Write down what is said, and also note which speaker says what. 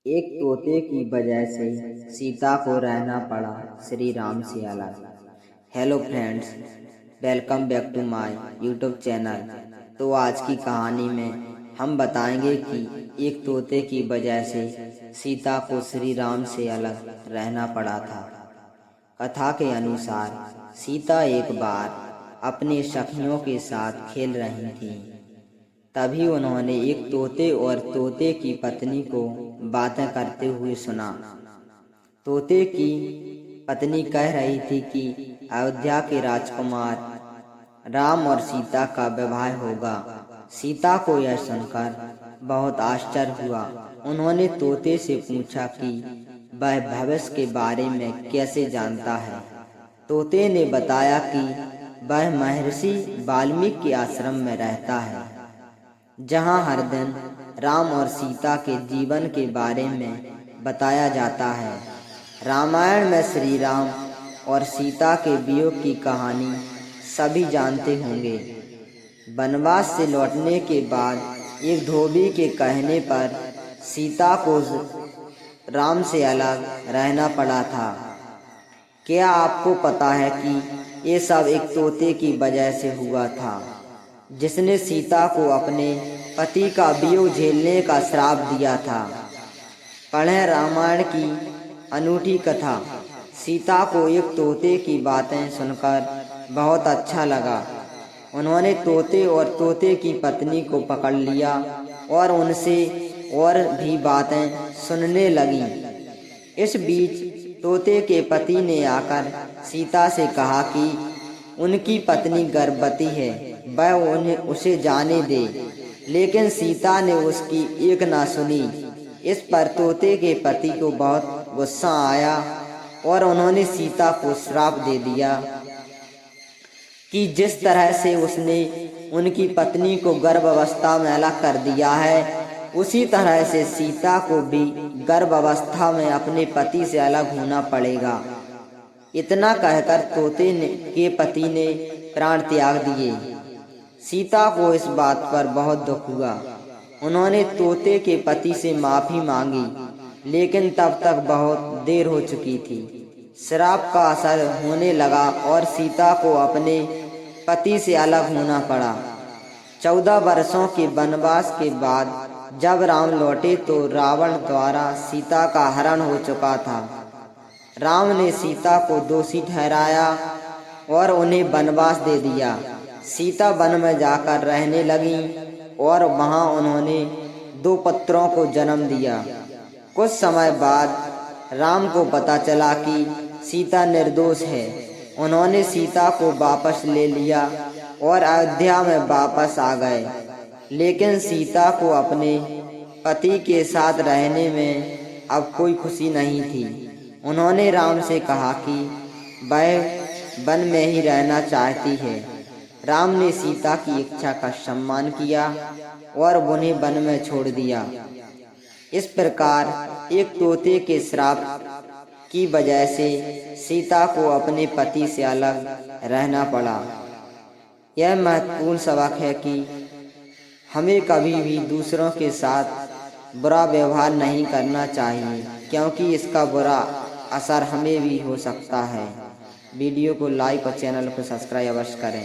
Speaker 1: एक तोते की वजह से सीता को रहना पड़ा श्री राम से अलग। Hello friends, welcome back to my YouTube channel. तो आज की कहानी में हम बताएंगे कि एक तोते की वजह से सीता को श्री राम से अलग रहना पड़ा था। कथा के अनुसार सीता एक बार अपने सखियों के साथ खेल रही थीं। तभी उन्होंने एक तोते और तोते की पत्नी को बातें करते हुए सुना। तोते की पत्नी कह रही थी कि अयोध्या के राजकुमार राम और सीता का विवाह होगा। सीता को यह सुनकर बहुत आश्चर्य हुआ। उन्होंने तोते से पूछा कि वह भविष्य के बारे में कैसे जानता है। तोते ने बताया कि वह महर्षि वाल्मीकि के आश्रम में रहता है, जहाँ हर दिन राम और सीता के जीवन के बारे में बताया जाता है। रामायण में श्री राम और सीता के वियोग की कहानी सभी जानते होंगे। वनवास से लौटने के बाद एक धोबी के कहने पर सीता को राम से अलग रहना पड़ा था। क्या आपको पता है कि ये सब एक तोते की वजह से हुआ था, जिसने सीता को अपने पति का वियोग झेलने का श्राप दिया था। पढ़ें रामायण की अनूठी कथा। सीता को एक तोते की बातें सुनकर बहुत अच्छा लगा। उन्होंने तोते और तोते की पत्नी को पकड़ लिया और उनसे और भी बातें सुनने लगी। इस बीच तोते के पति ने आकर सीता से कहा कि उनकी पत्नी गर्भवती है, वह उसे जाने दे। लेकिन सीता ने उसकी एक ना सुनी। इस पर तोते के पति को बहुत गुस्सा आया और उन्होंने सीता को श्राप दे दिया कि जिस तरह से उसने उनकी पत्नी को गर्भावस्था में अलग कर दिया है, उसी तरह से सीता को भी गर्भावस्था में अपने पति से अलग होना पड़ेगा। इतना कहकर तोते के पति ने प्राण त्याग दिए। सीता को इस बात पर बहुत दुख हुआ। उन्होंने तोते के पति से माफी मांगी, लेकिन तब तक बहुत देर हो चुकी थी। श्राप का असर होने लगा और सीता को अपने पति से अलग होना पड़ा। 14 वर्षों के वनवास के बाद जब राम लौटे तो रावण द्वारा सीता का हरण हो चुका था। राम ने सीता को दोषी ठहराया और उन्हें वनवास दे दिया। सीता वन में जाकर रहने लगी और वहां उन्होंने 2 पुत्रों को जन्म दिया। कुछ समय बाद राम को पता चला कि सीता निर्दोष है। उन्होंने सीता को वापस ले लिया और अयोध्या में वापस आ गए। लेकिन सीता को अपने पति के साथ रहने में अब कोई खुशी नहीं थी। उन्होंने राम से कहा कि वह वन में ही रहना चाहती है। राम ने सीता की इच्छा का सम्मान किया और उन्हें वन में छोड़ दिया। इस प्रकार एक तोते के श्राप की वजह से सीता को अपने पति से अलग रहना पड़ा। यह महत्वपूर्ण सबक है कि हमें कभी भी दूसरों के साथ बुरा व्यवहार नहीं करना चाहिए, क्योंकि इसका बुरा असर हमें भी हो सकता है। वीडियो को लाइक और चैनल को सब्सक्राइब अवश्य करें।